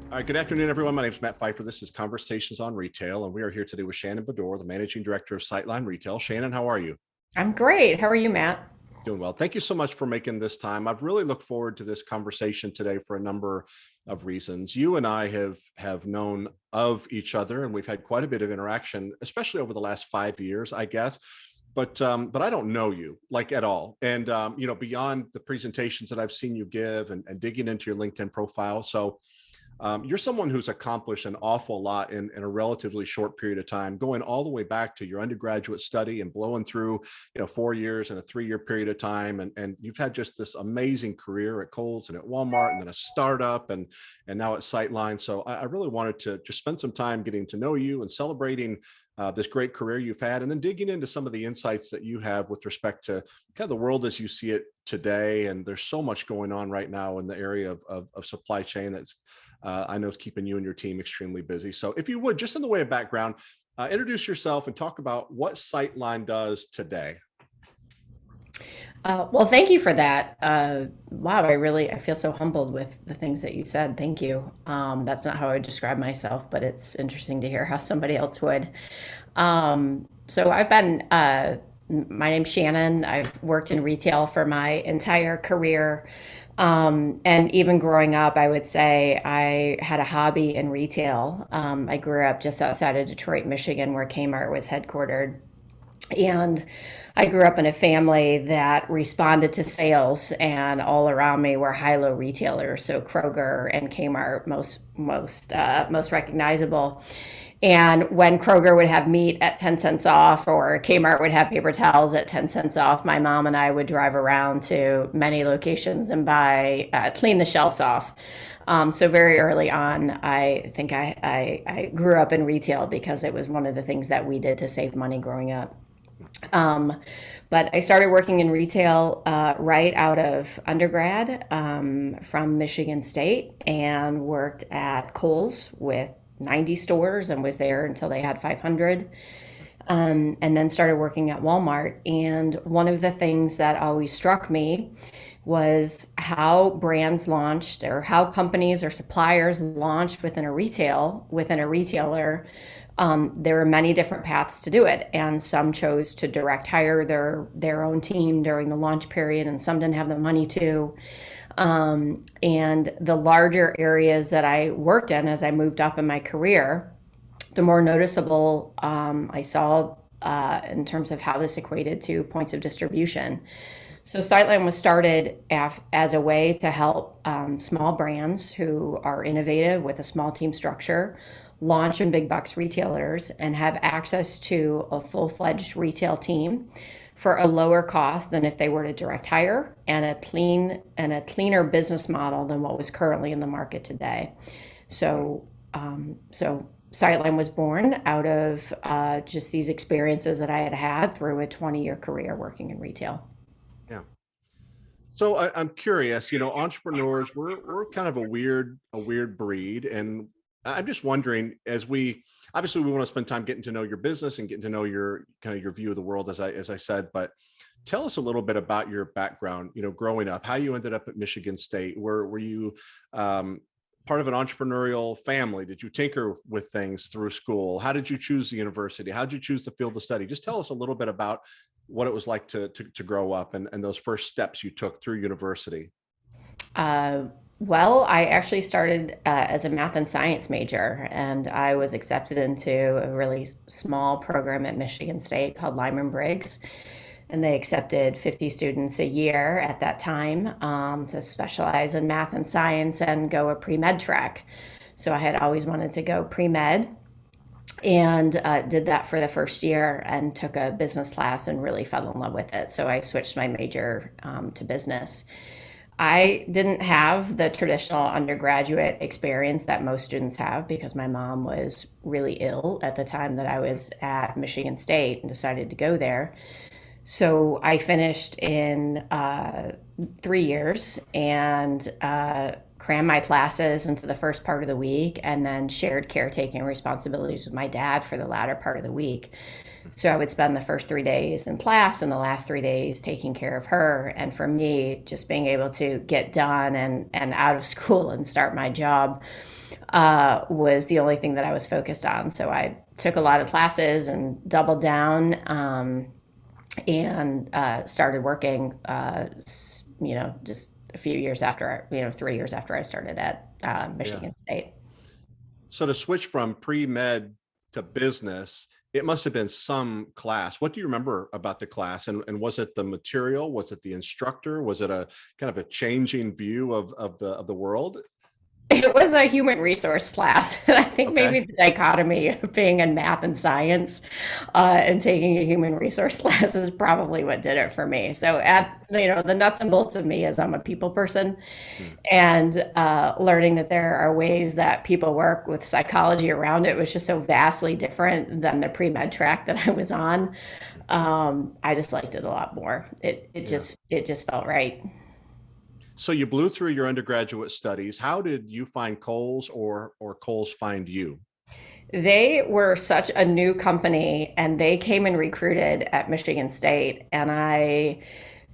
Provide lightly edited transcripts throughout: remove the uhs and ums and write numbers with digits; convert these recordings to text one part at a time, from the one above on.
All right, good afternoon, everyone. My name is Matt Pfeiffer. This is Conversations on Retail, and we are here today with Shannon Bedore, the Managing Director of Sightline Retail. Shannon, how are you? I'm great. How are you, Matt? Doing well. Thank you so much for making this time. I've really looked forward to this conversation today for a number of reasons. You and I have known of each other, and we've had quite a bit of interaction, especially over the last 5 years, I guess. But I don't know you like at all. And beyond the presentations that I've seen you give and digging into your LinkedIn profile. So you're someone who's accomplished an awful lot in a relatively short period of time, going all the way back to your undergraduate study and blowing through, 4 years and a 3-year period of time. And you've had just this amazing career at Kohl's and at Walmart and then a startup and now at Sightline. So I really wanted to just spend some time getting to know you and celebrating this great career you've had, and then digging into some of the insights that you have with respect to kind of the world as you see it today. And there's so much going on right now in the area of supply chain that's I know it's keeping you and your team extremely busy. So if you would, just in the way of background, introduce yourself and talk about what Sightline does today. Well, thank you for that. Wow, I feel so humbled with the things that you said. Thank you. That's not how I would describe myself, but it's interesting to hear how somebody else would. So my name's Shannon. I've worked in retail for my entire career. And even growing up, I would say I had a hobby in retail. I grew up just outside of Detroit, Michigan, where Kmart was headquartered. And I grew up in a family that responded to sales, and all around me were high-low retailers, so Kroger and Kmart most recognizable. And when Kroger would have meat at 10 cents off, or Kmart would have paper towels at 10 cents off, my mom and I would drive around to many locations and clean the shelves off. So very early on, I think I grew up in retail because it was one of the things that we did to save money growing up. But I started working in retail right out of undergrad from Michigan State, and worked at Kohl's with 90 stores and was there until they had 500. And then started working at Walmart. And one of the things that always struck me was how brands launched, or how companies or suppliers launched within a retailer. There were many different paths to do it, and some chose to direct hire their own team during the launch period, and some didn't have the money to. And the larger areas that I worked in as I moved up in my career, the more noticeable I saw in terms of how this equated to points of distribution. So Sightline was started as a way to help small brands who are innovative with a small team structure launch in big box retailers and have access to a full-fledged retail team for a lower cost than if they were to direct hire, and a cleaner business model than what was currently in the market today. So Sightline was born out of just these experiences that I had had through a 20-year career working in retail. Yeah. So I'm curious, entrepreneurs, we're kind of a weird breed. And I'm just wondering, obviously we want to spend time getting to know your business and getting to know your kind of your view of the world, as I said, but tell us a little bit about your background, growing up, how you ended up at Michigan State. Were you part of an entrepreneurial family? Did you tinker with things through school? How did you choose the university? How did you choose the field of study? Just tell us a little bit about what it was like to grow up and those first steps you took through university. Well, I actually started as a math and science major, and I was accepted into a really small program at Michigan State called Lyman Briggs. And they accepted 50 students a year at that time to specialize in math and science and go a pre-med track. So I had always wanted to go pre-med, and did that for the first year and took a business class and really fell in love with it. So I switched my major to business. I didn't have the traditional undergraduate experience that most students have because my mom was really ill at the time that I was at Michigan State and decided to go there. So I finished in 3 years and crammed my classes into the first part of the week, and then shared caretaking responsibilities with my dad for the latter part of the week. So I would spend the first 3 days in class and the last 3 days taking care of her. And for me, just being able to get done and out of school and start my job was the only thing that I was focused on. So I took a lot of classes and doubled down, and started working, just a few years after, 3 years after I started at Yeah. Michigan State. So to switch from pre-med to business, it must have been some class. What do you remember about the class? And was it the material? Was it the instructor? Was it a kind of a changing view of the world? It was a human resource class. And I think maybe Okay. the dichotomy of being in math and science, and taking a human resource class is probably what did it for me. So the nuts and bolts of me is I'm a people person, Hmm. and learning that there are ways that people work with psychology around it was just so vastly different than the pre-med track that I was on. I just liked it a lot more. Yeah. It just felt right. So you blew through your undergraduate studies. How did you find Coles or Coles find you? They were such a new company, and they came and recruited at Michigan State, and I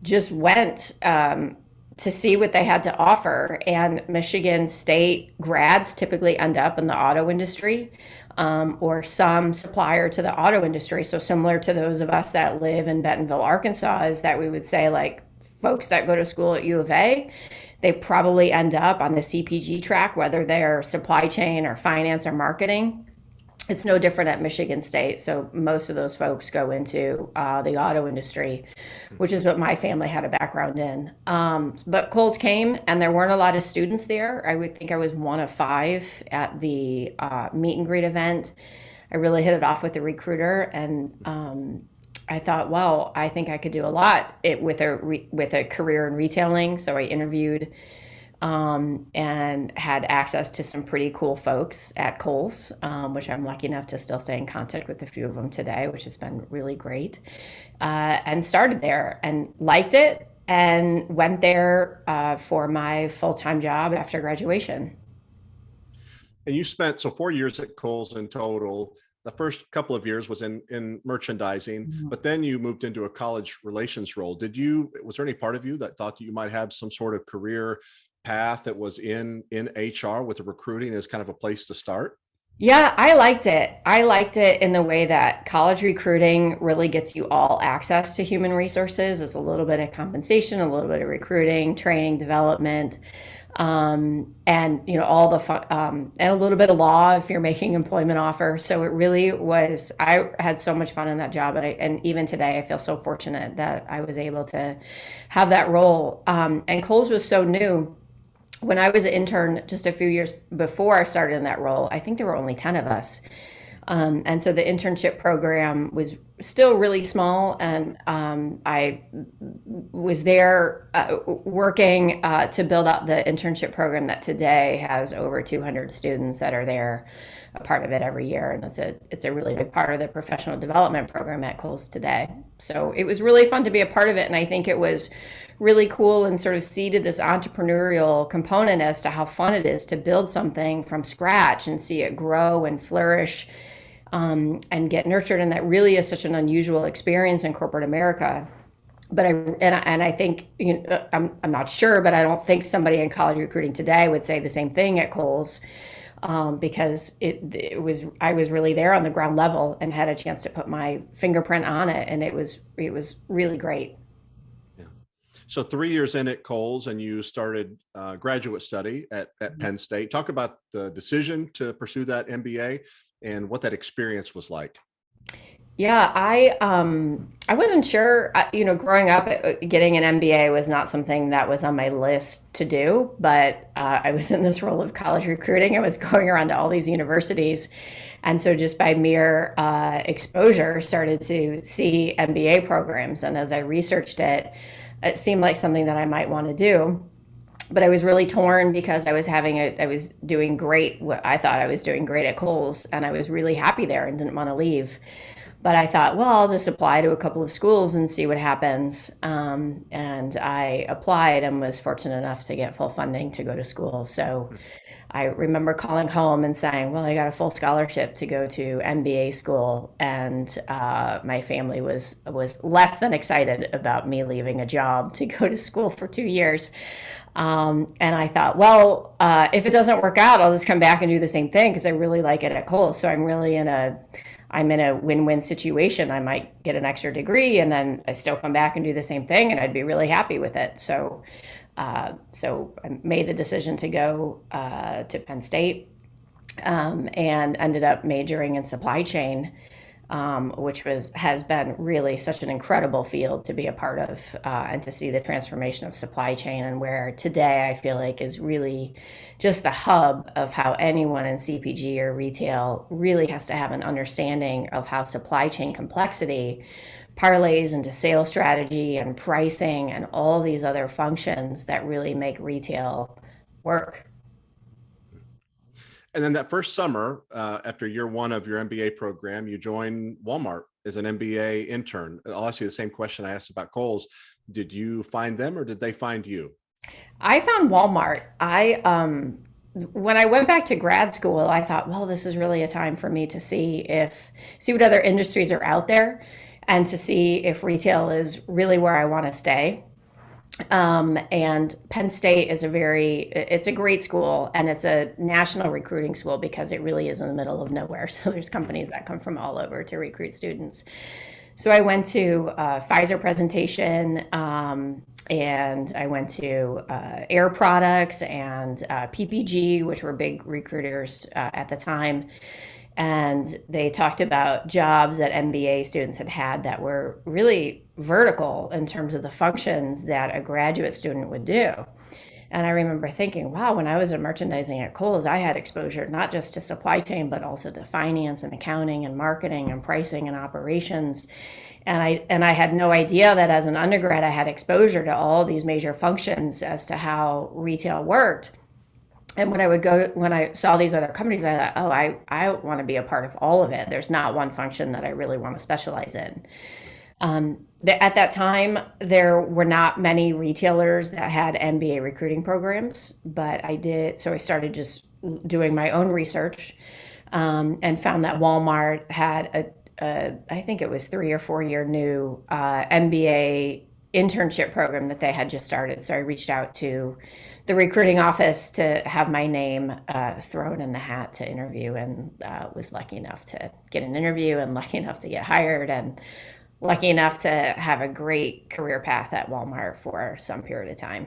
just went, to see what they had to offer. And Michigan State grads typically end up in the auto industry, or some supplier to the auto industry. So similar to those of us that live in Bentonville, Arkansas, is that we would say like folks that go to school at U of A, they probably end up on the CPG track, whether they're supply chain or finance or marketing. It's no different at Michigan State. So most of those folks go into the auto industry, which is what my family had a background in. But Kohl's came, and there weren't a lot of students there. I would think I was one of five at the meet and greet event. I really hit it off with the recruiter, and I thought, well, I think I could do a lot with a career in retailing. So I interviewed, and had access to some pretty cool folks at Kohl's, which I'm lucky enough to still stay in contact with a few of them today, which has been really great. And started there and liked it, and went there for my full time job after graduation. And you spent 4 years at Kohl's in total. The first couple of years was in merchandising, but then you moved into a college relations role. Was there any part of you that thought that you might have some sort of career path that was in HR with the recruiting as kind of a place to start? Yeah, I liked it. I liked it in the way that college recruiting really gets you all access to human resources. It's a little bit of compensation, a little bit of recruiting, training, development, and all the fun, and a little bit of law if you're making employment offers. So it really was. I had so much fun in that job, and even today, I feel so fortunate that I was able to have that role. And Kohl's was so new. When I was an intern just a few years before I started in that role, I think there were only 10 of us. And so the internship program was still really small. And I was there working to build up the internship program that today has over 200 students that are there, a part of it every year. And it's a really big part of the professional development program at Kohl's today. So it was really fun to be a part of it. And I think it was really cool and sort of seeded this entrepreneurial component as to how fun it is to build something from scratch and see it grow and flourish, and get nurtured. And that really is such an unusual experience in corporate America. But I think, I'm not sure, but I don't think somebody in college recruiting today would say the same thing at Kohl's, because I was really there on the ground level and had a chance to put my fingerprint on it, and it was really great. Yeah. So 3 years in at Kohl's, and you started graduate study at Penn State. Talk about the decision to pursue that MBA and what that experience was like. Yeah, I wasn't sure. Growing up, getting an MBA was not something that was on my list to do. But I was in this role of college recruiting. I was going around to all these universities, and so just by mere exposure, started to see MBA programs. And as I researched it, it seemed like something that I might want to do. But I was really torn because I was doing great. What I thought I was doing great at Kohl's, and I was really happy there and didn't want to leave. But I thought, well, I'll just apply to a couple of schools and see what happens. And I applied and was fortunate enough to get full funding to go to school. So I remember calling home and saying, well, I got a full scholarship to go to MBA school. And my family was less than excited about me leaving a job to go to school for 2 years. And I thought, well, if it doesn't work out, I'll just come back and do the same thing because I really like it at Kohl's. So I'm in a win-win situation. I might get an extra degree and then I still come back and do the same thing and I'd be really happy with it. So I made the decision to go to Penn State, and ended up majoring in supply chain, which has been really such an incredible field to be a part of, and to see the transformation of supply chain, and where today I feel like is really just the hub of how anyone in CPG or retail really has to have an understanding of how supply chain complexity parlays into sales strategy and pricing and all these other functions that really make retail work. And then that first summer, after year one of your MBA program, you joined Walmart as an MBA intern. I'll ask you the same question I asked about Kohl's. Did you find them or did they find you? I found Walmart. I When I went back to grad school, I thought, well, this is really a time for me to see what other industries are out there, and to see if retail is really where I want to stay. And Penn State it's a great school, and it's a national recruiting school because it really is in the middle of nowhere. So there's companies that come from all over to recruit students. So I went to a Pfizer presentation, and I went to Air Products and PPG, which were big recruiters at the time. And they talked about jobs that MBA students had that were really vertical in terms of the functions that a graduate student would do. And I remember thinking, wow, when I was in merchandising at Kohl's, I had exposure not just to supply chain, but also to finance and accounting and marketing and pricing and operations. And I had no idea that as an undergrad, I had exposure to all these major functions as to how retail worked. And when I saw these other companies, I thought, oh, I want to be a part of all of it. There's not one function that I really want to specialize in. At that time, there were not many retailers that had MBA recruiting programs, but I did. So I started just doing my own research, and found that Walmart had I think it was 3 or 4 year new MBA internship program that they had just started. So I reached out to the recruiting office to have my name thrown in the hat to interview, and was lucky enough to get an interview, and lucky enough to get hired, and lucky enough to have a great career path at Walmart for some period of time.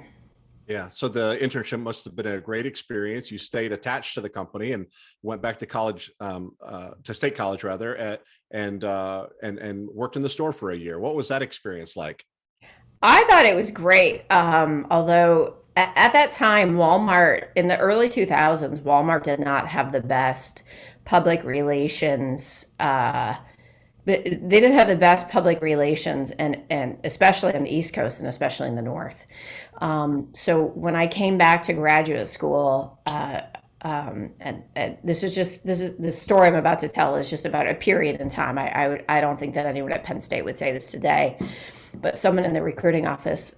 Yeah. So the internship must have been a great experience. You stayed attached to the company and went back to college, to State College rather, and worked in the store for a year. What was that experience like? I thought it was great. Although at that time, Walmart, in the early 2000s, Walmart did not have the best public relations. But they didn't have the best public relations, and especially on the East Coast and especially in the North. So when I came back to graduate school, and this story I'm about to tell is just about a period in time. I don't think that anyone at Penn State would say this today, but someone in the recruiting office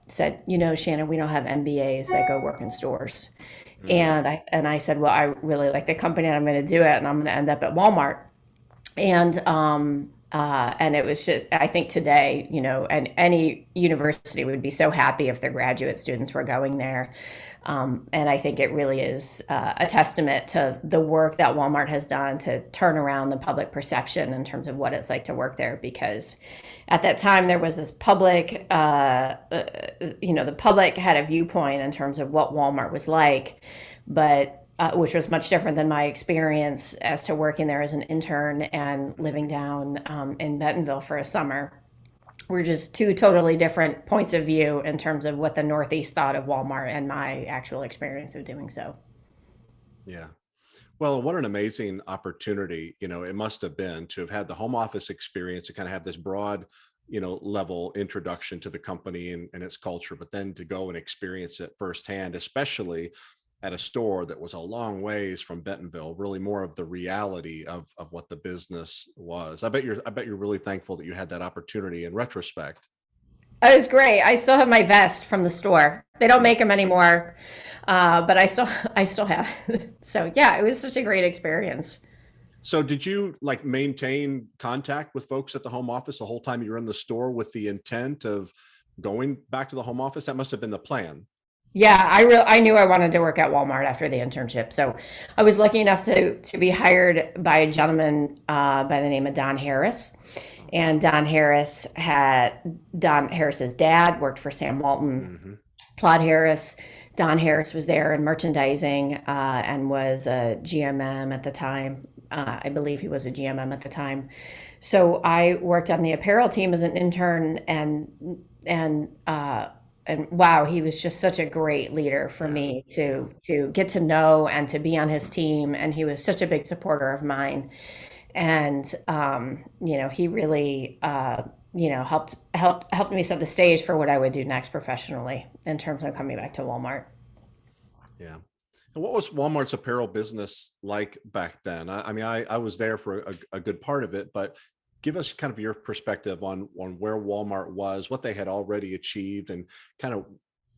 said, Shannon, we don't have MBAs that go work in stores. And I said, well, I really like the company and I'm going to do it, and I'm going to end up at Walmart. And it was just, I think today, and any university would be so happy if their graduate students were going there. And I think it really is a testament to the work that Walmart has done to turn around the public perception in terms of what it's like to work there. Because at that time, there was this the public had a viewpoint in terms of what Walmart was like, but which was much different than my experience as to working there as an intern and living down in Bentonville for a summer. We're just two totally different points of view in terms of what the Northeast thought of Walmart and my actual experience of doing so. Yeah. Well, what an amazing opportunity, it must have been to have had the home office experience, to kind of have this broad, level introduction to the company and its culture, but then to go and experience it firsthand, especially at a store that was a long ways from Bentonville, really more of the reality of what the business was. I bet you're really thankful that you had that opportunity in retrospect. It was great. I still have my vest from the store. They don't make them anymore, but I still have. So yeah, it was such a great experience. So did you like maintain contact with folks at the home office the whole time you were in the store with the intent of going back to the home office? That must have been the plan. Yeah, I knew I wanted to work at Walmart after the internship. So I was lucky enough to be hired by a gentleman by the name of Don Harris. And Don Harris's dad worked for Sam Walton. Hmm. Claude Harris, Don Harris was there in merchandising and was a GMM at the time. I believe he was a GMM at the time. So I worked on the apparel team as an intern, and and wow, he was just such a great leader for Yeah. me Yeah. to get to know and to be on his team. And he was such a big supporter of mine. And he really helped me set the stage for what I would do next professionally in terms of coming back to Walmart. Yeah. And what was Walmart's apparel business like back then? I mean, I was there for a good part of it, but give us kind of your perspective on where Walmart was, what they had already achieved, and kind of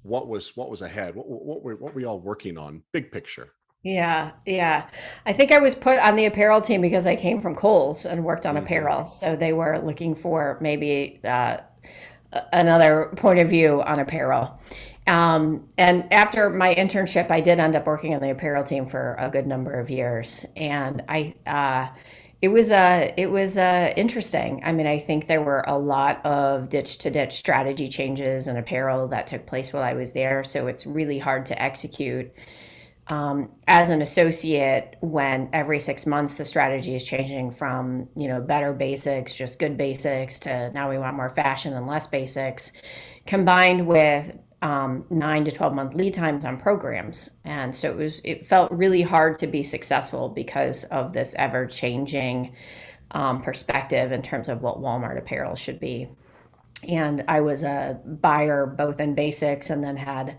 what was ahead. What were y'all working on? Big picture. Yeah, yeah. I think I was put on the apparel team because I came from Kohl's and worked on Hmm. apparel. So they were looking for maybe another point of view on apparel. And after my internship, I did end up working on the apparel team for a good number of years, and it was interesting. I mean, I think there were a lot of ditch to ditch strategy changes in apparel that took place while I was there. So it's really hard to execute as an associate when every 6 months the strategy is changing from better basics, just good basics, to now we want more fashion and less basics, combined with 9 to 12 month lead times on programs. And so it felt really hard to be successful because of this ever changing perspective in terms of what Walmart apparel should be. And I was a buyer both in basics and then had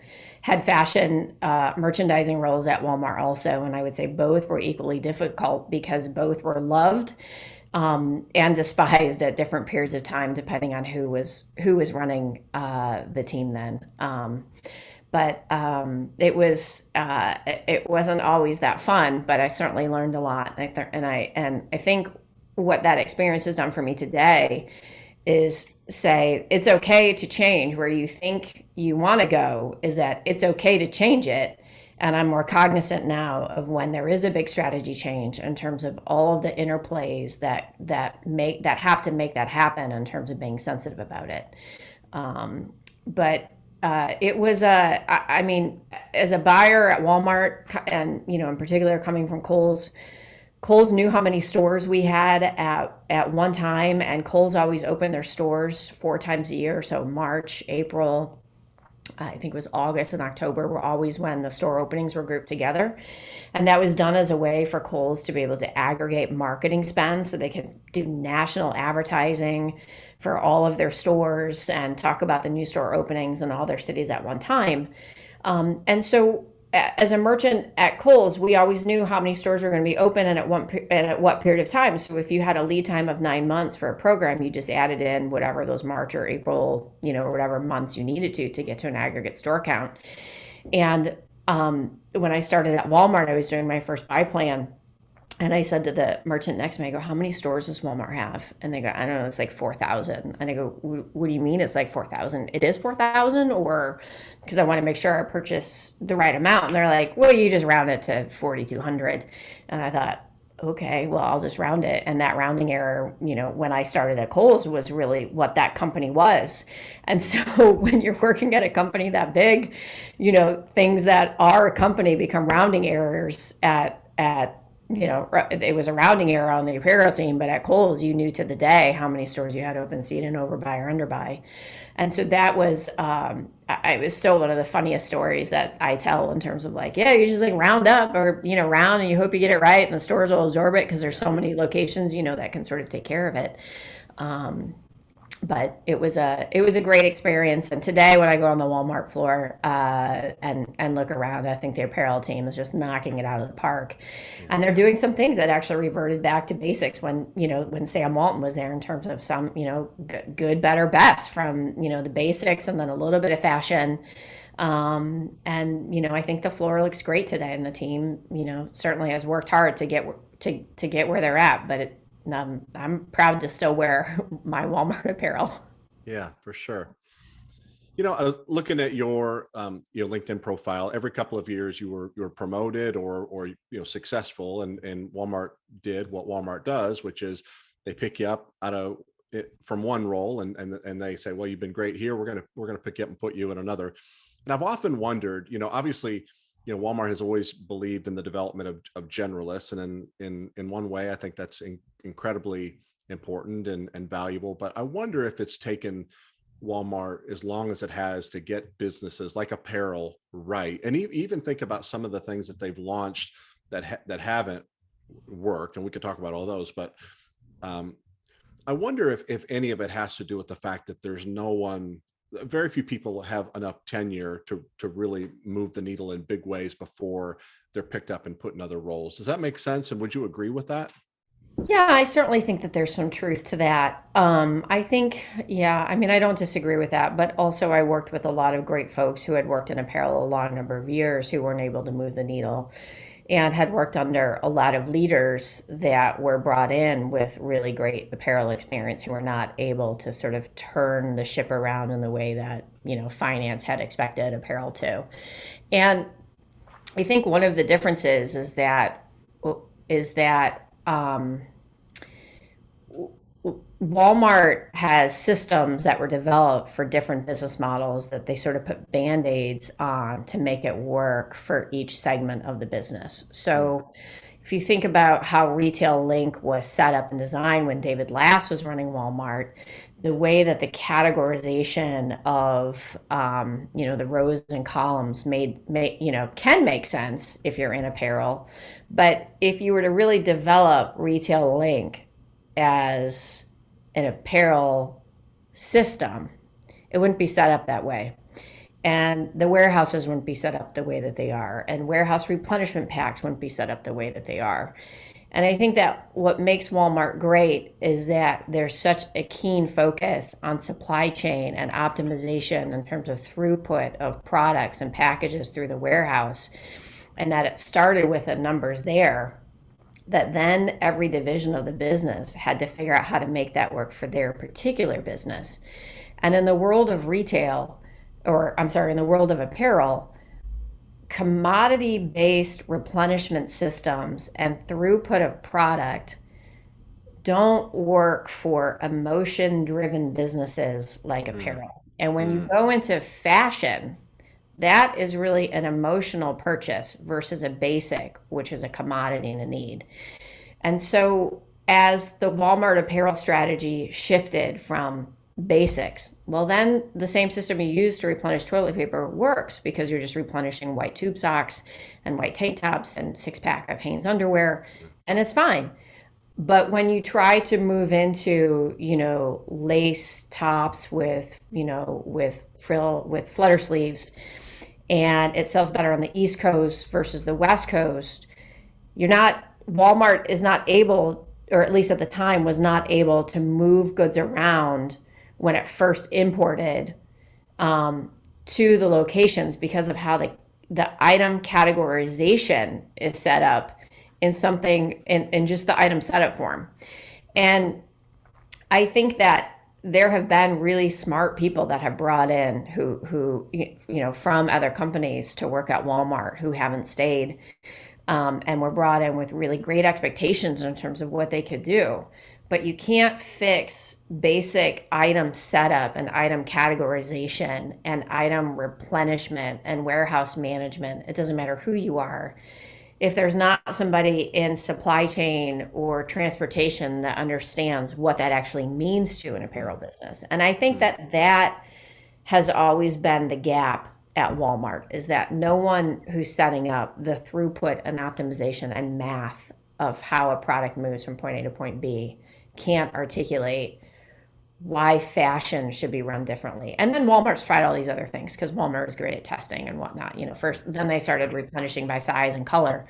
fashion merchandising roles at Walmart also. And I would say both were equally difficult because both were loved and despised at different periods of time, depending on who was running the team then. But it wasn't always that fun. But I certainly learned a lot, and I think what that experience has done for me today is say it's okay to change where you think you want to go, is that it's okay to change it. And I'm more cognizant now of when there is a big strategy change in terms of all of the interplays that have to make that happen in terms of being sensitive about it. But it was I mean, as a buyer at Walmart, and in particular coming from Kohl's knew how many stores we had at one time, and Kohl's always opened their stores 4 times a year. So March, April, I think it was August and October were always when the store openings were grouped together. And that was done as a way for Kohl's to be able to aggregate marketing spend so they could do national advertising for all of their stores and talk about the new store openings in all their cities at one time. And so as a merchant at Kohl's, we always knew how many stores were going to be open and at what period of time. So if you had a lead time of 9 months for a program, you just added in whatever those March or April, or whatever months you needed to get to an aggregate store count. And when I started at Walmart, I was doing my first buy plan. And I said to the merchant next to me, I go, how many stores does Walmart have? And they go, I don't know, it's like 4,000. And I go, what do you mean it's like 4,000? It is 4,000? Or because I want to make sure I purchase the right amount. And they're like, well, you just round it to 4,200. And I thought, okay, well, I'll just round it. And that rounding error, when I started at Kohl's was really what that company was. And so when you're working at a company that big, things that are a company become rounding errors at it was a rounding error on the apparel team, but at Kohl's, you knew to the day how many stores you had open, so you didn't overbuy or underbuy. And so that was, it was still one of the funniest stories that I tell in terms of like, yeah, you just like round up or, round and you hope you get it right and the stores will absorb it because there's so many locations, that can sort of take care of it. Um, But it was a great experience. And today, when I go on the Walmart floor and look around, I think the apparel team is just knocking it out of the park, Yeah. and they're doing some things that actually reverted back to basics when when Sam Walton was there, in terms of some good, better, best, from the basics, and then a little bit of fashion. And I think the floor looks great today, and the team certainly has worked hard to get where they're at. But I'm proud to still wear my Walmart apparel. Yeah, for sure. I was looking at your LinkedIn profile. Every couple of years, you were promoted or successful, and Walmart did what Walmart does, which is they pick you up out of it from one role, and they say, well, you've been great here. We're gonna pick you up and put you in another. And I've often wondered, obviously, Walmart has always believed in the development of generalists, and in one way, I think that's incredibly important and valuable. But I wonder if it's taken Walmart as long as it has to get businesses like apparel right, and even think about some of the things that they've launched that haven't worked, and we could talk about all those. But um, I wonder if any of it has to do with the fact that there's no one, very few people have enough tenure to really move the needle in big ways before they're picked up and put in other roles. Does that make sense? And would you agree with that? Yeah, I certainly think that there's some truth to that. I think, yeah, I mean, I don't disagree with that, but also I worked with a lot of great folks who had worked in apparel a long number of years, who weren't able to move the needle, and had worked under a lot of leaders that were brought in with really great apparel experience, who were not able to sort of turn the ship around in the way that, finance had expected apparel to. And I think one of the differences is that Walmart has systems that were developed for different business models, that they sort of put band-aids on to make it work for each segment of the business. Mm, So if you think about how Retail Link was set up and designed when David Lass was running Walmart, the way that the categorization of the rows and columns can make sense if you're in apparel. But if you were to really develop Retail Link as an apparel system, it wouldn't be set up that way. And the warehouses wouldn't be set up the way that they are. And warehouse replenishment packs wouldn't be set up the way that they are. And I think that what makes Walmart great is that there's such a keen focus on supply chain and optimization in terms of throughput of products and packages through the warehouse, and that it started with the numbers there, that then every division of the business had to figure out how to make that work for their particular business. And in the world of retail, or I'm sorry, in the world of apparel, commodity based replenishment systems and throughput of product don't work for emotion driven businesses like mm, apparel. And when you mm, go into fashion, that is really an emotional purchase versus a basic, which is a commodity and a need. And so, as the Walmart apparel strategy shifted from basics, well, then the same system you use to replenish toilet paper works, because you're just replenishing white tube socks and white tank tops and six pack of Hanes underwear, mm, and it's fine. But when you try to move into, lace tops with frill, with flutter sleeves, and it sells better on the East Coast versus the West Coast, Walmart is not able, or at least at the time was not able, to move goods around when it first imported to the locations, because of how the item categorization is set up in something in just the item setup form. And I think that there have been really smart people that have brought in, who from other companies, to work at Walmart, who haven't stayed, and were brought in with really great expectations in terms of what they could do. But you can't fix basic item setup and item categorization and item replenishment and warehouse management. It doesn't matter who you are, if there's not somebody in supply chain or transportation that understands what that actually means to an mm, apparel business. And I think mm. that has always been the gap at Walmart, is that no one who's setting up the throughput and optimization and math of how a product moves from point A to point B can't articulate why fashion should be run differently. And then Walmart's tried all these other things because Walmart is great at testing and whatnot. First, then they started replenishing by size and color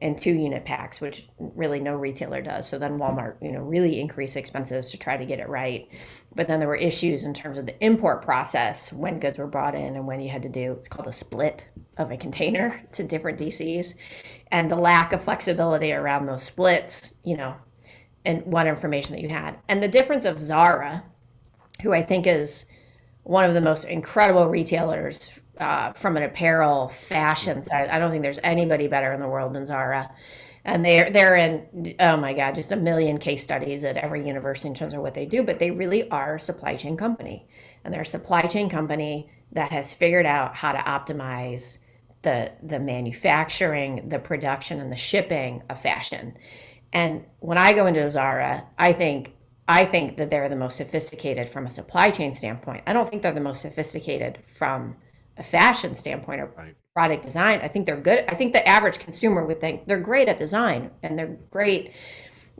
in 2 unit packs, which really no retailer does. So then Walmart, really increased expenses to try to get it right. But then there were issues in terms of the import process when goods were brought in and when you had to do, it's called a split of a container to different DCs, and the lack of flexibility around those splits, and what information that you had. And the difference of Zara, who I think is one of the most incredible retailers from an apparel fashion side. I don't think there's anybody better in the world than Zara. And they're in, oh my God, just a million case studies at every university in terms of what they do, but they really are a supply chain company. And they're a supply chain company that has figured out how to optimize the manufacturing, the production, and the shipping of fashion. And when I go into a Zara, I think that they're the most sophisticated from a supply chain standpoint. I don't think they're the most sophisticated from a fashion standpoint or Right. product design. I think they're good. I think the average consumer would think they're great at design and they're great,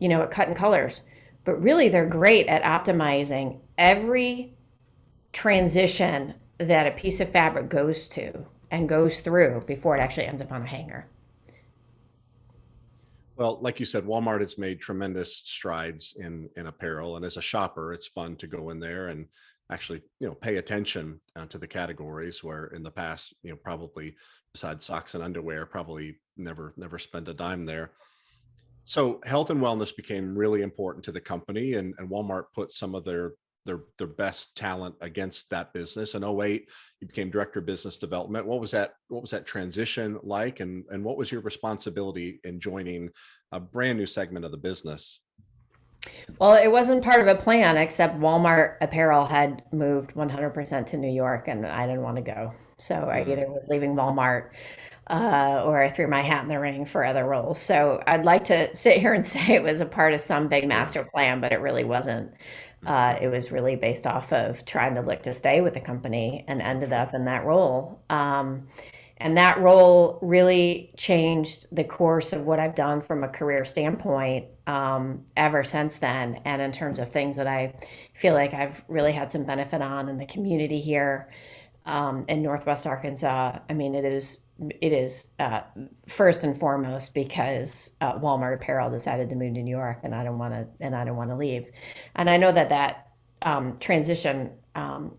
at cutting colors. But really, they're great at optimizing every transition that a piece of fabric goes to and goes through before it actually ends up on a hanger. Well, like you said, Walmart has made tremendous strides in apparel, and as a shopper, it's fun to go in there and actually, pay attention to the categories where in the past, probably besides socks and underwear, probably never spent a dime there. So health and wellness became really important to the company, and Walmart put some of their best talent against that business. In '08, you became director of business development. What was that transition like, and what was your responsibility in joining a brand new segment of the business? Well, it wasn't part of a plan, except Walmart apparel had moved 100% to New York, and I didn't want to go. So I Mhm. either was leaving Walmart or I threw my hat in the ring for other roles. So I'd like to sit here and say it was a part of some big Yeah. master plan, but it really wasn't. It was really based off of trying to look to stay with the company and ended up in that role. And that role really changed the course of what I've done from a career standpoint ever since then. And in terms of things that I feel like I've really had some benefit on in the community here in Northwest Arkansas. I mean, it is first and foremost because Walmart Apparel decided to move to New York, and I don't want to leave. And I know that transition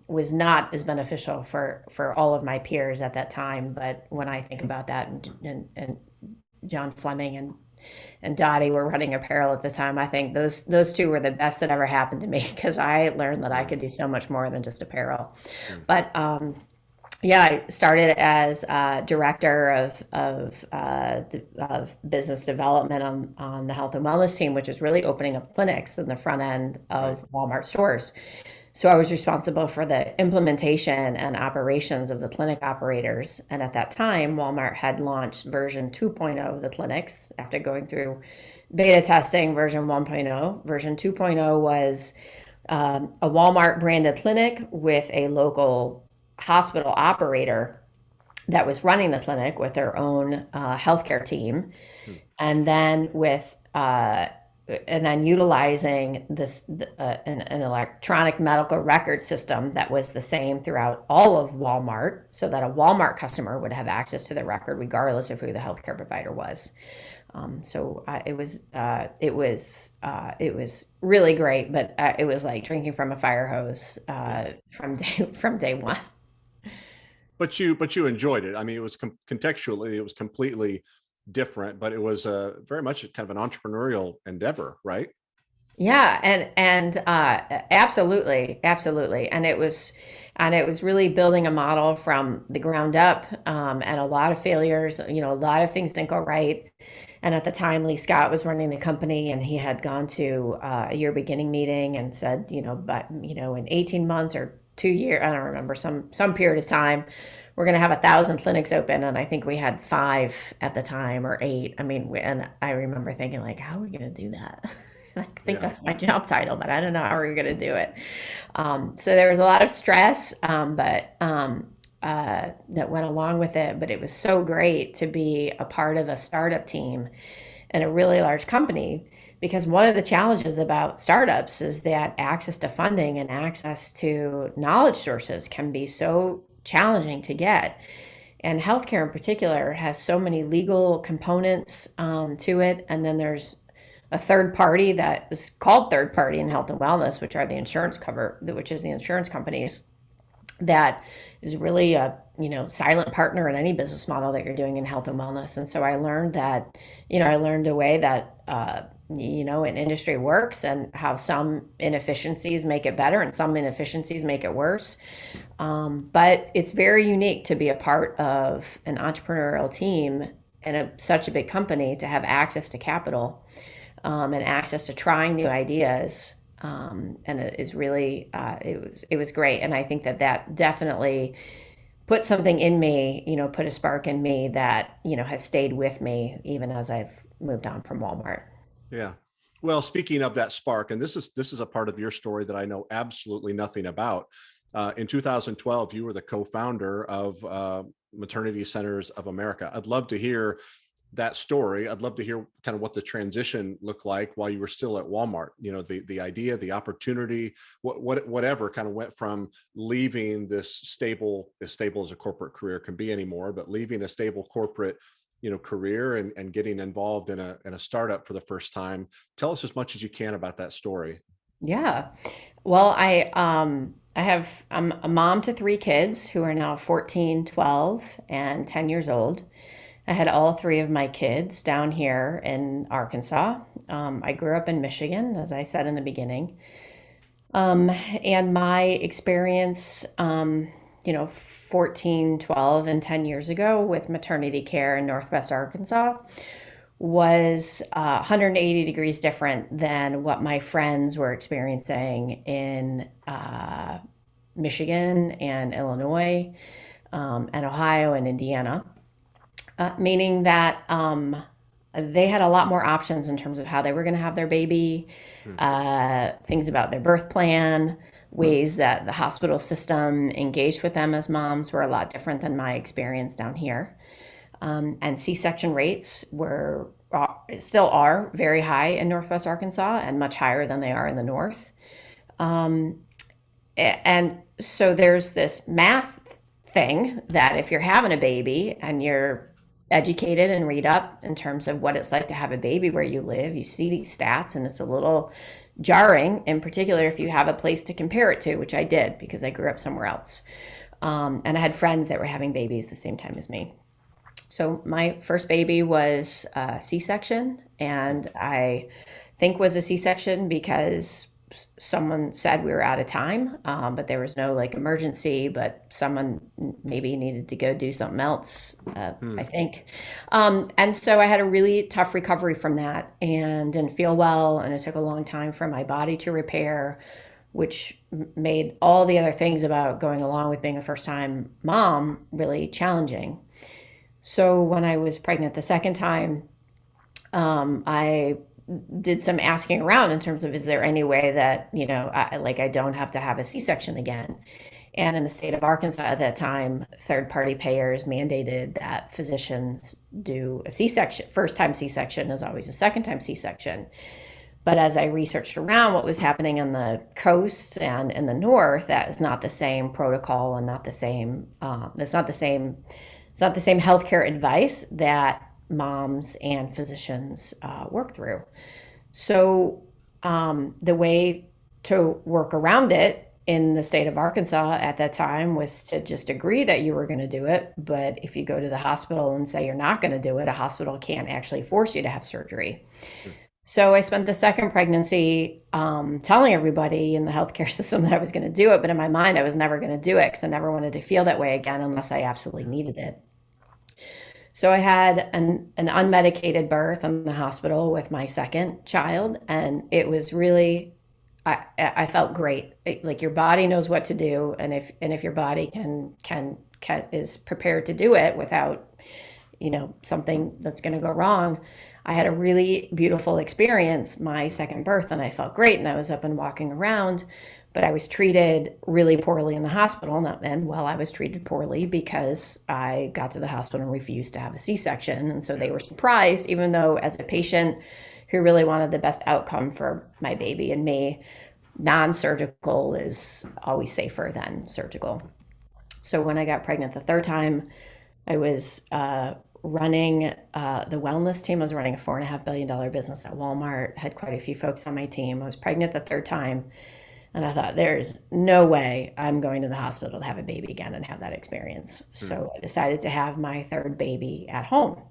was not as beneficial for all of my peers at that time. But when I think about that, and John Fleming and Dottie were running apparel at the time, I think those two were the best that ever happened to me because I learned that I Mm, could do so much more than just apparel. mm. But yeah, I started as director of business development on the health and wellness team, which is really opening up clinics in the front end Right. of Walmart stores. So I was responsible for the implementation and operations of the clinic operators. And at that time, Walmart had launched version 2.0 of the clinics after going through beta testing version 1.0. Version 2.0 was a Walmart branded clinic with a local hospital operator that was running the clinic with their own healthcare team, Mm. and then utilizing an electronic medical record system that was the same throughout all of Walmart, so that a Walmart customer would have access to the record regardless of who the healthcare provider was. It was really great, but it was like drinking from a fire hose Yeah. from day one. But you enjoyed it. I mean, it was contextually, it was completely different, but it was very much kind of an entrepreneurial endeavor, right? Yeah, and absolutely, absolutely, and it was really building a model from the ground up, and a lot of failures. A lot of things didn't go right. And at the time, Lee Scott was running the company, and he had gone to a year beginning meeting and said, but in 18 months or 2 years, I don't remember, some period of time, we're going to have 1,000 clinics open, and I think we had five at the time or eight. I mean, and I remember thinking like, how are we going to do that? I think Yeah. that's my job title, but I don't know how we're going to do it. So there was a lot of stress, but that went along with it. But it was so great to be a part of a startup team in a really large company. because one of the challenges about startups is that access to funding and access to knowledge sources can be so challenging to get. And healthcare in particular has so many legal components to it. And then there's a third party that is called third party in health and wellness, which are the insurance cover, which is the insurance companies, that is really a silent partner in any business model that you're doing in health and wellness. And so I learned that, I learned a way that an industry works, and how some inefficiencies make it better and some inefficiencies make it worse. But it's very unique to be a part of an entrepreneurial team in such a big company, to have access to capital, and access to trying new ideas. And it is really, it was great. And I think that definitely put something in me, put a spark in me that, has stayed with me even as I've moved on from Walmart. Yeah. Well, speaking of that spark, and this is a part of your story that I know absolutely nothing about. In 2012, you were the co-founder of Maternity Centers of America. I'd love to hear that story. I'd love to hear kind of what the transition looked like while you were still at Walmart. The idea, the opportunity, whatever kind of went from leaving this stable, as stable as a corporate career can be anymore, but leaving a stable corporate career, and getting involved in a startup for the first time. Tell us as much as you can about that story. Yeah. Well, I'm a mom to three kids who are now 14, 12, and 10 years old. I had all three of my kids down here in Arkansas. I grew up in Michigan, as I said in the beginning. And my experience, 14, 12, and 10 years ago with maternity care in Northwest Arkansas was 180 degrees different than what my friends were experiencing in Michigan and Illinois, and Ohio and Indiana. Meaning that they had a lot more options in terms of how they were going to have their baby, Hmm. things about their birth plan, ways that the hospital system engaged with them as moms were a lot different than my experience down here. And C-section rates still are very high in Northwest Arkansas, and much higher than they are in the North. Um, and so there's this math thing that if you're having a baby and you're educated and read up in terms of what it's like to have a baby where you live, you see these stats, and it's a little jarring, in particular if you have a place to compare it to, which I did because I grew up somewhere else. And I had friends that were having babies the same time as me. So my first baby was a C-section, and I think was a C-section because someone said we were out of time, but there was no like emergency, but someone maybe needed to go do something else, Hmm. I think. And so I had a really tough recovery from that and didn't feel well, and it took a long time for my body to repair, which made all the other things about going along with being a first time mom really challenging. So when I was pregnant the second time, I did some asking around in terms of, is there any way that, I don't have to have a C-section again? And in the state of Arkansas at that time, third party payers mandated that physicians do a C-section. First time C-section is always a second time C-section. But as I researched around what was happening on the coast and in the north, that is not the same protocol, and not the same. It's not the same. It's not the same healthcare advice that moms and physicians work through. So the way to work around it in the state of Arkansas at that time was to just agree that you were going to do it. But if you go to the hospital and say you're not going to do it, a hospital can't actually force you to have surgery. Hmm. So I spent the second pregnancy telling everybody in the healthcare system that I was going to do it. But in my mind, I was never going to do it because I never wanted to feel that way again unless I absolutely needed it. So I had an unmedicated birth in the hospital with my second child, and it was really, I felt great. Like your body knows what to do, and if your body can is prepared to do it without something that's going to go wrong. I had a really beautiful experience my second birth, and I felt great, and I was up and walking around. But I was treated really poorly in the hospital, and well, I was treated poorly because I got to the hospital and refused to have a C-section, and so they Yeah. were surprised, even though as a patient who really wanted the best outcome for my baby and me. Non-surgical is always safer than surgical. So when I got pregnant the third time, I was running the wellness team. I was running a $4.5 billion business at Walmart, had quite a few folks on my team. I was pregnant the third time. And I thought, there's no way I'm going to the hospital to have a baby again and have that experience. So I decided to have my third baby at home.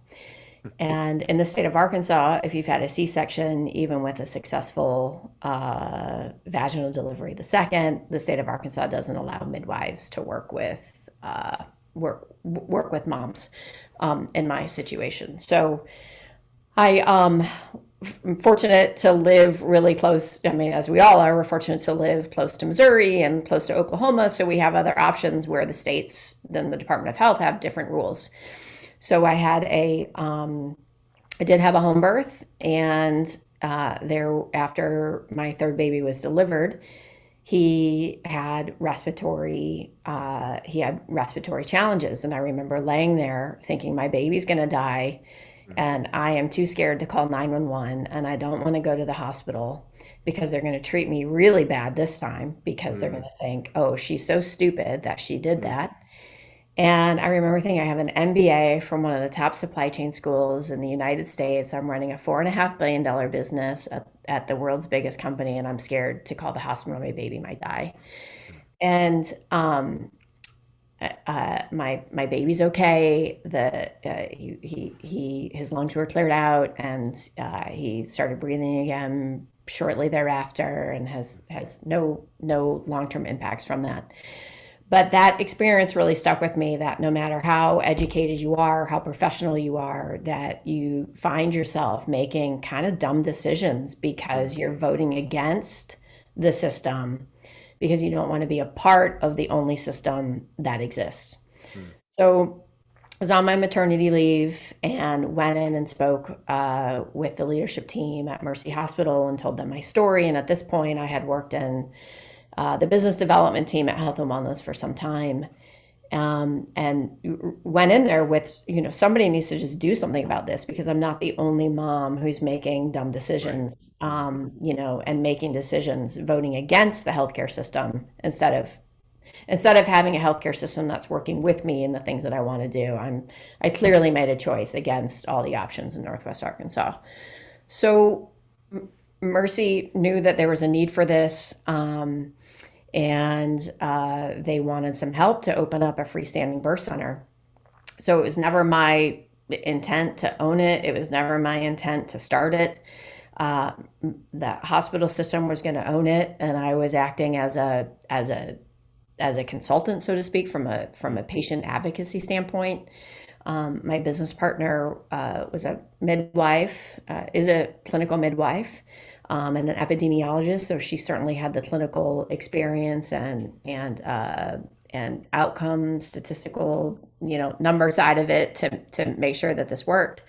And in the state of Arkansas, if you've had a C-section, even with a successful vaginal delivery, the state of Arkansas doesn't allow midwives to work with moms in my situation. So I am fortunate to live really close. I mean, as we all are, we're fortunate to live close to Missouri and close to Oklahoma. So we have other options where the states, then the Department of Health, have different rules. So I did have a home birth, and after my third baby was delivered, he had respiratory challenges, and I remember laying there thinking my baby's going to die, and I am too scared to call 911, and I don't want to go to the hospital because they're going to treat me really bad this time because they're going to think, oh, she's so stupid that she did that. And I remember thinking, I have an MBA from one of the top supply chain schools in the United States. I'm running a $4.5 billion business at the world's biggest company, and I'm scared to call the hospital. My baby might die. And my baby's okay. His lungs were cleared out, and he started breathing again shortly thereafter, and has no long-term impacts from that. But that experience really stuck with me, that no matter how educated you are, how professional you are, that you find yourself making kind of dumb decisions because you're voting against the system because you don't want to be a part of the only system that exists. So I was on my maternity leave and went in and spoke with the leadership team at Mercy Hospital and told them my story. And at this point, I had worked in the business development team at Health and Wellness for some time, and went in there with, somebody needs to just do something about this because I'm not the only mom who's making dumb decisions, and making decisions voting against the healthcare system instead of having a healthcare system that's working with me in the things that I want to do. I clearly made a choice against all the options in Northwest Arkansas. So Mercy knew that there was a need for this. And they wanted some help to open up a freestanding birth center. So it was never my intent to own it. It was never my intent to start it. The hospital system was going to own it, and I was acting as a consultant, so to speak, from a patient advocacy standpoint. My business partner was a midwife, is a clinical midwife. And an epidemiologist, so she certainly had the clinical experience and outcome statistical, number side of it to make sure that this worked.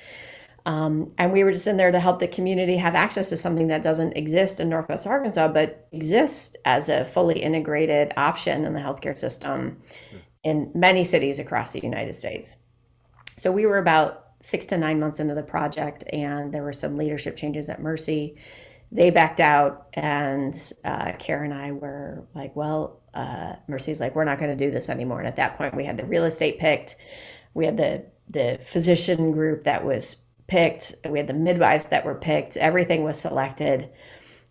And we were just in there to help the community have access to something that doesn't exist in Northwest Arkansas, but exists as a fully integrated option in the healthcare system in many cities across the United States. So we were about 6 to 9 months into the project, and there were some leadership changes at Mercy. They backed out, and Kara and I were like, well, Mercy's like, we're not going to do this anymore. And at that point, we had the real estate picked. We had the physician group that was picked. We had the midwives that were picked. Everything was selected.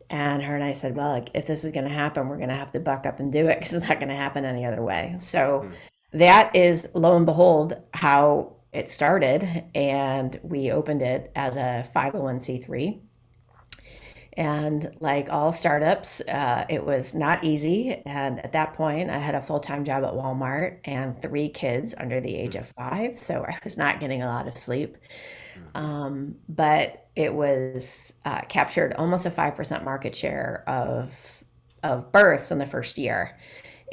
And her and I said, well, like, if this is going to happen, we're going to have to buck up and do it because it's not going to happen any other way. So that is, lo and behold, how it started. And we opened it as a 501c3. And like all startups, it was not easy. And at that point, I had a full-time job at Walmart and 3 kids under the age of 5. So I was not getting a lot of sleep. But it was captured almost a 5% market share of births in the first year.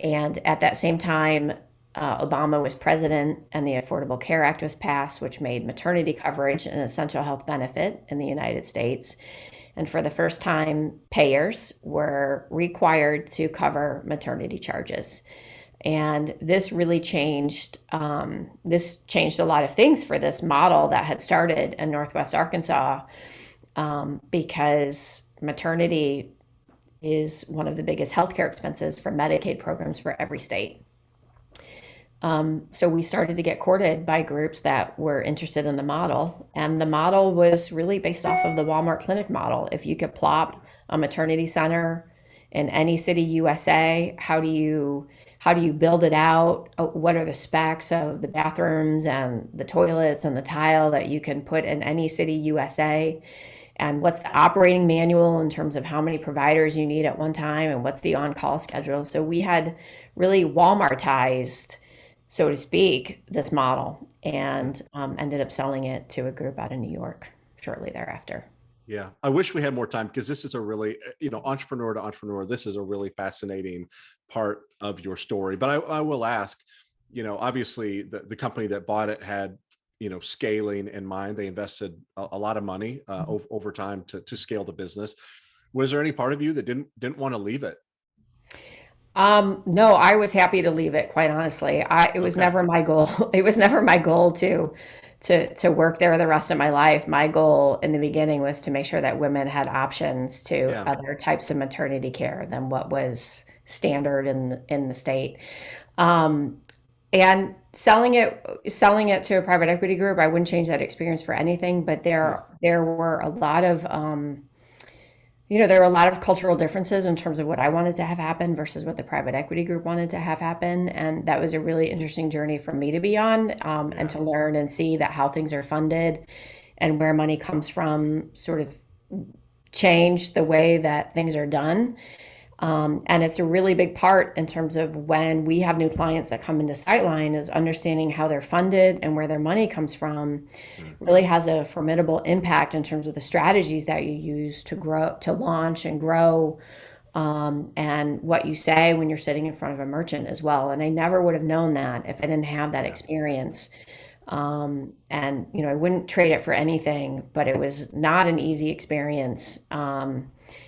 And at that same time, Obama was president and the Affordable Care Act was passed, which made maternity coverage an essential health benefit in the United States. And for the first time, payers were required to cover maternity charges. And this really changed, a lot of things for this model that had started in Northwest Arkansas. because maternity is one of the biggest healthcare expenses for Medicaid programs for every state. So we started to get courted by groups that were interested in the model. And the model was really based off of the Walmart Clinic model. If you could plop a maternity center in any city USA, how do you build it out? What are the specs of the bathrooms and the toilets and the tile that you can put in any city USA? And what's the operating manual in terms of how many providers you need at one time and what's the on-call schedule? So we had really Walmartized, so to speak, this model and ended up selling it to a group out of New York shortly thereafter. Yeah, I wish we had more time because this is a really, entrepreneur to entrepreneur, this is a really fascinating part of your story. But I will ask, obviously the company that bought it had, scaling in mind. They invested a lot of money over time to scale the business. Was there any part of you that didn't want to leave it? No, I was happy to leave it, quite honestly. It was Okay. never my goal. It was never my goal to work there the rest of my life. My goal in the beginning was to make sure that women had options to Yeah. other types of maternity care than what was standard in the state. Um, and selling it to a private equity group, I wouldn't change that experience for anything. But Hmm. there were a lot of there were a lot of cultural differences in terms of what I wanted to have happen versus what the private equity group wanted to have happen. And that was a really interesting journey for me to be on, and Yeah. to learn and see that how things are funded and where money comes from sort of change the way that things are done. And it's a really big part in terms of when we have new clients that come into Sightline is understanding how they're funded and where their money comes from Hmm. really has a formidable impact in terms of the strategies that you use to grow, to launch and grow, and what you say when you're sitting in front of a merchant as well. And I never would have known that if I didn't have that Yeah. experience. And I wouldn't trade it for anything, but it was not an easy experience.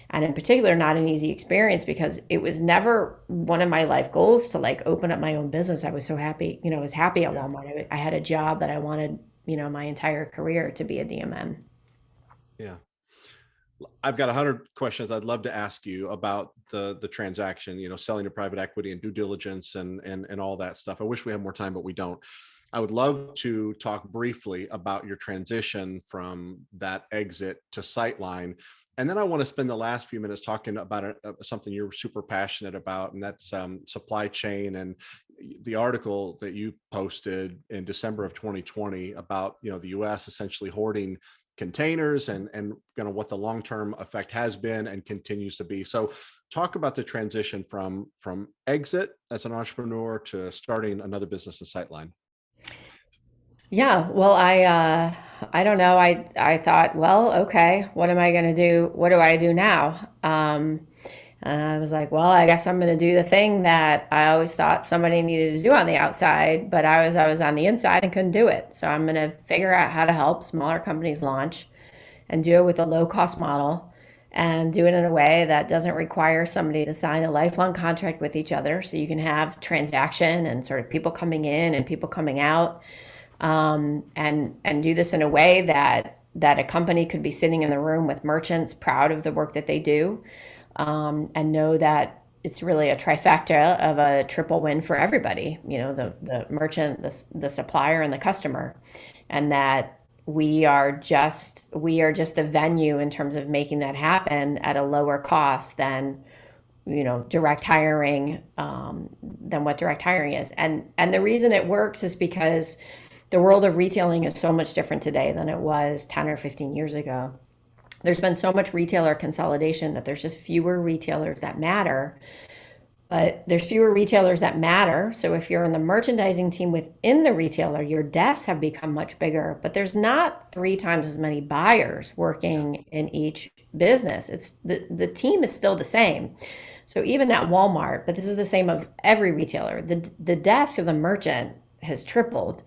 And in particular, not an easy experience because it was never one of my life goals to like open up my own business. I was so happy, I was happy at Yeah. Walmart. I had a job that I wanted, my entire career to be a DMM. Yeah. I've got 100 questions I'd love to ask you about the transaction, selling to private equity and due diligence and all that stuff. I wish we had more time, but we don't. I would love to talk briefly about your transition from that exit to Sightline. And then I want to spend the last few minutes talking about something you're super passionate about, and that's supply chain and the article that you posted in December of 2020 about the U.S. essentially hoarding containers and what the long-term effect has been and continues to be. So talk about the transition from exit as an entrepreneur to starting another business in Sightline. Yeah, well, I don't know. I thought, well, okay, what am I going to do? What do I do now? And I was like, well, I guess I'm going to do the thing that I always thought somebody needed to do on the outside, but I was on the inside and couldn't do it. So I'm going to figure out how to help smaller companies launch and do it with a low cost model and do it in a way that doesn't require somebody to sign a lifelong contract with each other. So you can have transaction and sort of people coming in and people coming out, and do this in a way that a company could be sitting in the room with merchants proud of the work that they do, and know that it's really a trifecta of a triple win for everybody, the merchant, the supplier, and the customer. And that we are just the venue in terms of making that happen at a lower cost than direct hiring, than what direct hiring is. And the reason it works is because the world of retailing is so much different today than it was 10 or 15 years ago. There's been so much retailer consolidation that there's just fewer retailers that matter. But there's fewer retailers that matter. So if you're in the merchandising team within the retailer, your desks have become much bigger, but there's not three times as many buyers Yeah. working in each business. It's the team is still the same. So even at Walmart, but this is the same of every retailer, the desk of the merchant has tripled.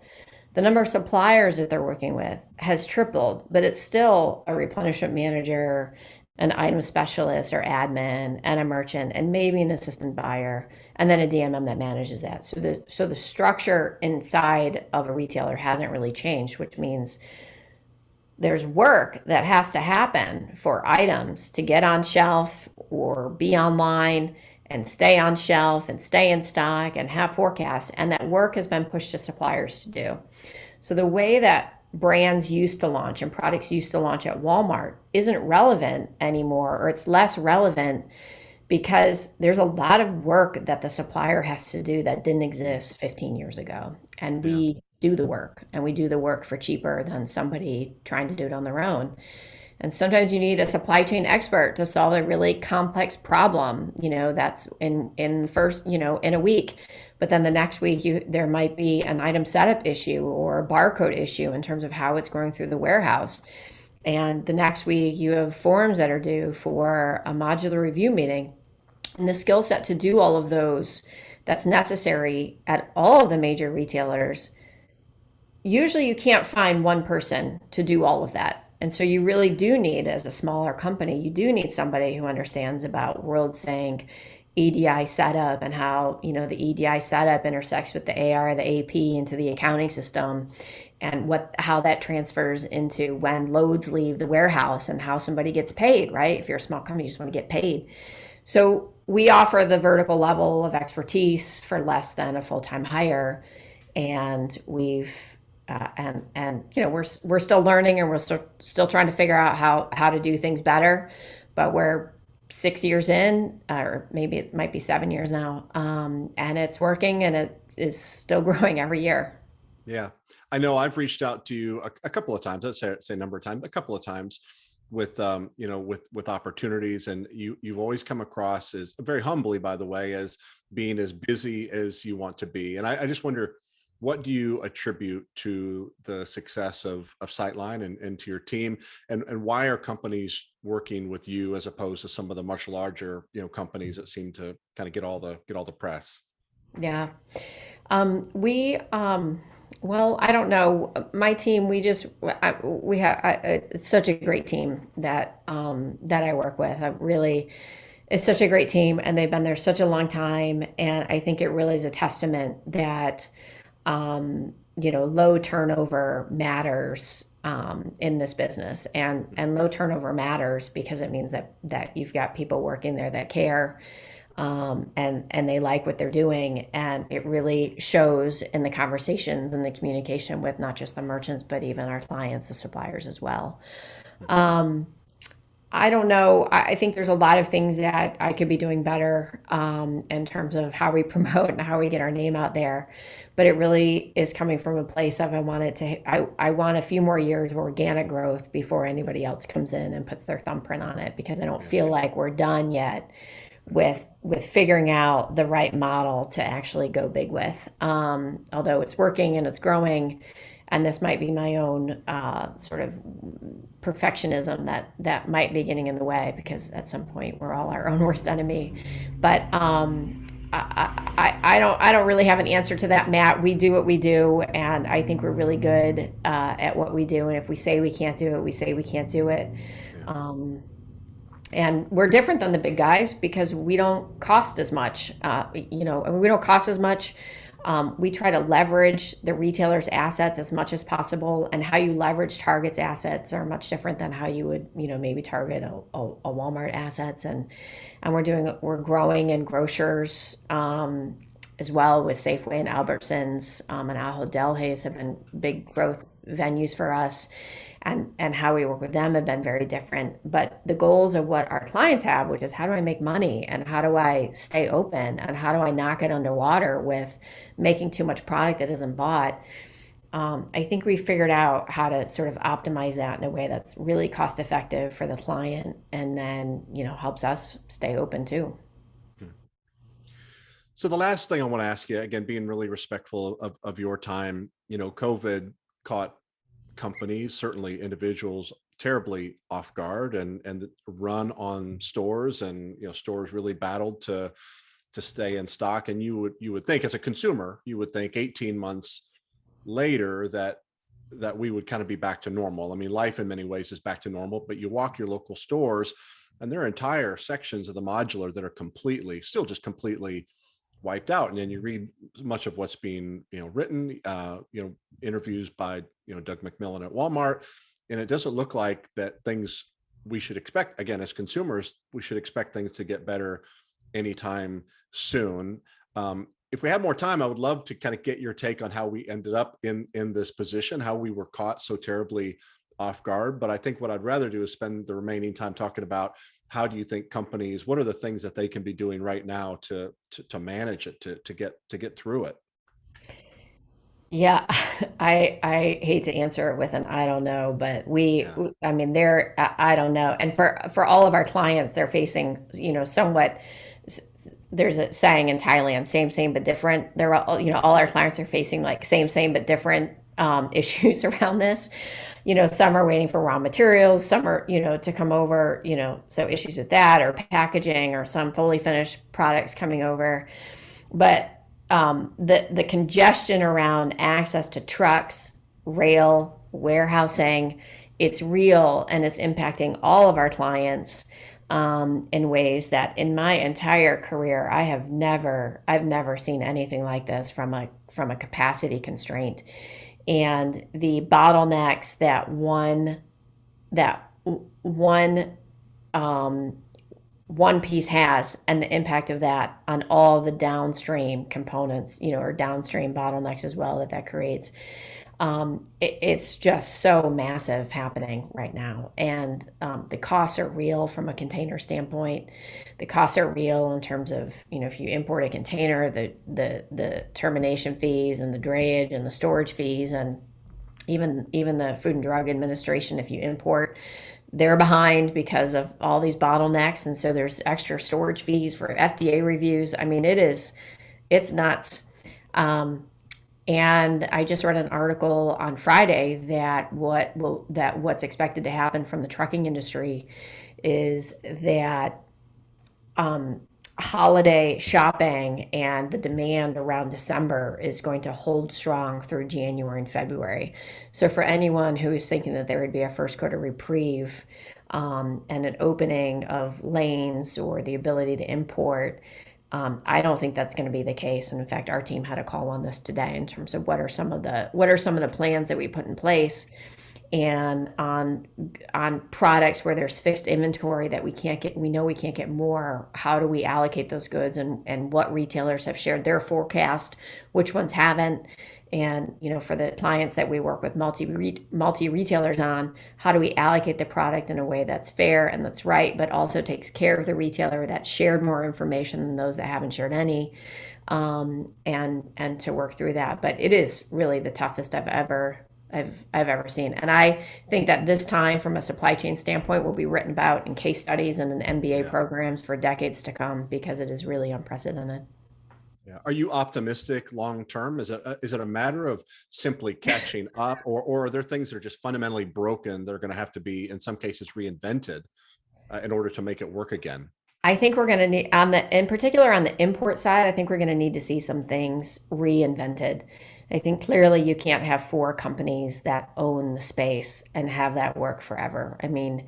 The number of suppliers that they're working with has tripled, but it's still a replenishment manager, an item specialist or admin, and a merchant, and maybe an assistant buyer, and then a DMM that manages that. So the structure inside of a retailer hasn't really changed, which means there's work that has to happen for items to get on shelf or be online and stay on shelf and stay in stock and have forecasts. And that work has been pushed to suppliers to do. So the way that brands used to launch and products used to launch at Walmart isn't relevant anymore, or it's less relevant because there's a lot of work that the supplier has to do that didn't exist 15 years ago. And Yeah. we do the work, and we do the work for cheaper than somebody trying to do it on their own. And sometimes you need a supply chain expert to solve a really complex problem, that's in first, in a week. But then the next week there might be an item setup issue or a barcode issue in terms of how it's going through the warehouse. And the next week you have forms that are due for a modular review meeting. And the skill set to do all of those that's necessary at all of the major retailers, usually you can't find one person to do all of that. And so you really do need, as a smaller company, you do need somebody who understands about World Sync, EDI setup, and how, the EDI setup intersects with the AR, the AP into the accounting system, and how that transfers into when loads leave the warehouse and how somebody gets paid, right? If you're a small company, you just want to get paid. So we offer the vertical level of expertise for less than a full-time hire, and we've and we're still learning, and we're still trying to figure out how to do things better, but we're 6 years in, or maybe it might be 7 years now, and it's working, and it is still growing every year. Yeah. I know I've reached out to you a couple of times, let's say a number of times, a couple of times with, with opportunities. And you've always come across as, very humbly, by the way, as being as busy as you want to be. And I just wonder, what do you attribute to the success of Sightline and to your team? And why are companies working with you as opposed to some of the much larger, companies that seem to kind of get all the press? Yeah. We well, I don't know. My team, we have it's such a great team that I work with. It's such a great team, and they've been there such a long time. And I think it really is a testament that low turnover matters in this business, and low turnover matters because it means that you've got people working there that care, and they like what they're doing, and it really shows in the conversations and the communication with not just the merchants but even our clients, the suppliers as well. Um, I don't know. I think there's a lot of things that I could be doing better, in terms of how we promote and how we get our name out there. But it really is coming from a place of I want a few more years of organic growth before anybody else comes in and puts their thumbprint on it, because I don't Yeah. feel like we're done yet with figuring out the right model to actually go big with. Although it's working and it's growing, and this might be my own sort of perfectionism that might be getting in the way, because at some point we're all our own worst enemy. But I don't really have an answer to that, Matt. We do what we do, and I think we're really good at what we do. And if we say we can't do it, we say we can't do it. Yeah. And we're different than the big guys because we don't cost as much. We don't cost as much. We try to leverage the retailer's assets as much as possible, and how you leverage Target's assets are much different than how you would, maybe target a Walmart assets. And we're growing in grocers, as well, with Safeway and Albertsons, and Ahold Delhaize have been big growth venues for us. And how we work with them have been very different. But the goals of what our clients have, which is how do I make money, and how do I stay open, and how do I knock it underwater with making too much product that isn't bought, I think we figured out how to sort of optimize that in a way that's really cost effective for the client, and then helps us stay open too. So the last thing I want to ask you, again, being really respectful of your time, COVID caught companies, certainly individuals, terribly off guard, and the run on stores, and stores really battled to stay in stock. And you would think, as a consumer, you would think 18 months later that we would kind of be back to normal. I mean, life in many ways is back to normal, but you walk your local stores and there are entire sections of the modular that are completely wiped out. And then you read much of what's being written, interviews by Doug McMillan at Walmart, and it doesn't look like that things we should expect, again, as consumers, we should expect things to get better anytime soon. If we had more time, I would love to kind of get your take on how we ended up in this position, how we were caught so terribly off guard. But I think what I'd rather do is spend the remaining time talking about how do you think companies, what are the things that they can be doing right now to manage it, to get through it. Yeah, I hate to answer it with an I don't know, but Yeah. I mean, I don't know. And for all of our clients, they're facing, somewhat, there's a saying in Thailand, same but different. They're all, all our clients are facing like same but different issues around this. Some are waiting for raw materials, some are, to come over, so issues with that or packaging or some fully finished products coming over. But the congestion around access to trucks, rail, warehousing, it's real and it's impacting all of our clients in ways that in my entire career I've never seen anything like this from a capacity constraint. And the bottlenecks that one um, one piece has and the impact of that on all the downstream components, or downstream bottlenecks as well that creates. It's just so massive happening right now. And the costs are real from a container standpoint. The costs are real in terms of, if you import a container, the termination fees and the drayage and the storage fees and even the Food and Drug Administration, if you import, they're behind because of all these bottlenecks, and so there's extra storage fees for FDA reviews. I mean, it's nuts. And I just read an article on Friday that what's expected to happen from the trucking industry is that holiday shopping and the demand around December is going to hold strong through January and February. So for anyone who is thinking that there would be a first quarter reprieve and an opening of lanes or the ability to import, I don't think that's going to be the case. And in fact, our team had a call on this today in terms of what are some of the plans that we put in place, and on products where there's fixed inventory that we know we can't get more, how do we allocate those goods, and what retailers have shared their forecast, which ones haven't, and for the clients that we work with multi retailers on, how do we allocate the product in a way that's fair and that's right, but also takes care of the retailer that shared more information than those that haven't shared any, and to work through that. But it is really the toughest I've ever seen. And I think that this time, from a supply chain standpoint, will be written about in case studies and in MBA Yeah. programs for decades to come because it is really unprecedented. Yeah. Are you optimistic long term? Is it a matter of simply catching up, or are there things that are just fundamentally broken that are going to have to be, in some cases, reinvented in order to make it work again? I think we're going to need, in particular on the import side, I think we're going to need to see some things reinvented. I think clearly you can't have four companies that own the space and have that work forever. I mean,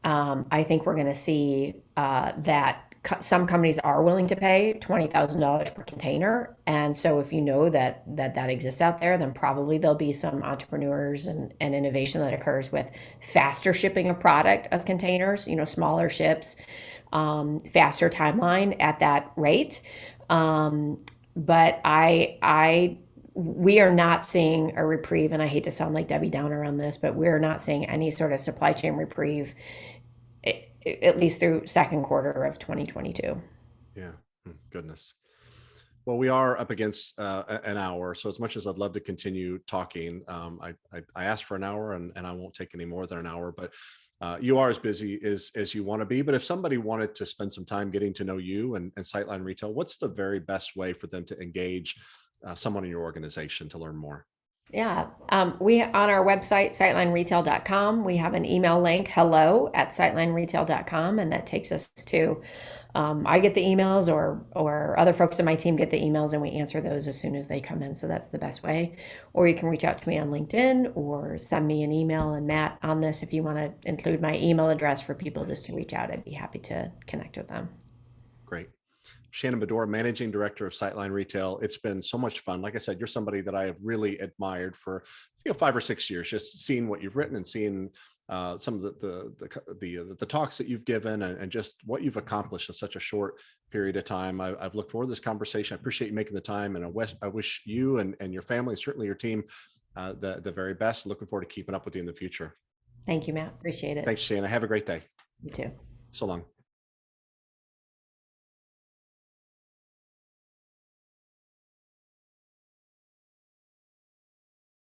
I think we're going to see that some companies are willing to pay $20,000 per container, and so if you know that exists out there, then probably there'll be some entrepreneurs and innovation that occurs with faster shipping of product of containers, smaller ships, faster timeline at that rate. But we are not seeing a reprieve, and I hate to sound like Debbie Downer on this, but we're not seeing any sort of supply chain reprieve, at least through second quarter of 2022. Yeah. Goodness. Well, we are up against an hour, so as much as I'd love to continue talking, I asked for an hour, and I won't take any more than an hour. But you are as busy as you want to be. But if somebody wanted to spend some time getting to know you and Sightline Retail, what's the very best way for them to engage someone in your organization to learn more? Yeah. We on our website, sightlineretail.com, we have an email link, hello@sightlineretail.com, and that takes us to, I get the emails, or other folks in my team get the emails, and we answer those as soon as they come in. So that's the best way. Or you can reach out to me on LinkedIn or send me an email. And Matt, on this, if you want to include my email address for people just to reach out, I'd be happy to connect with them. Great. Shannon Bedore, Managing Director of Sightline Retail. It's been so much fun. Like I said, you're somebody that I have really admired for 5 or 6 years, just seeing what you've written and seeing some of the talks that you've given, and just what you've accomplished in such a short period of time. I've looked forward to this conversation. I appreciate you making the time, and I wish you and your family, certainly your team, the very best. Looking forward to keeping up with you in the future. Thank you, Matt. Appreciate it. Thanks, Shannon. Have a great day. You too. So long.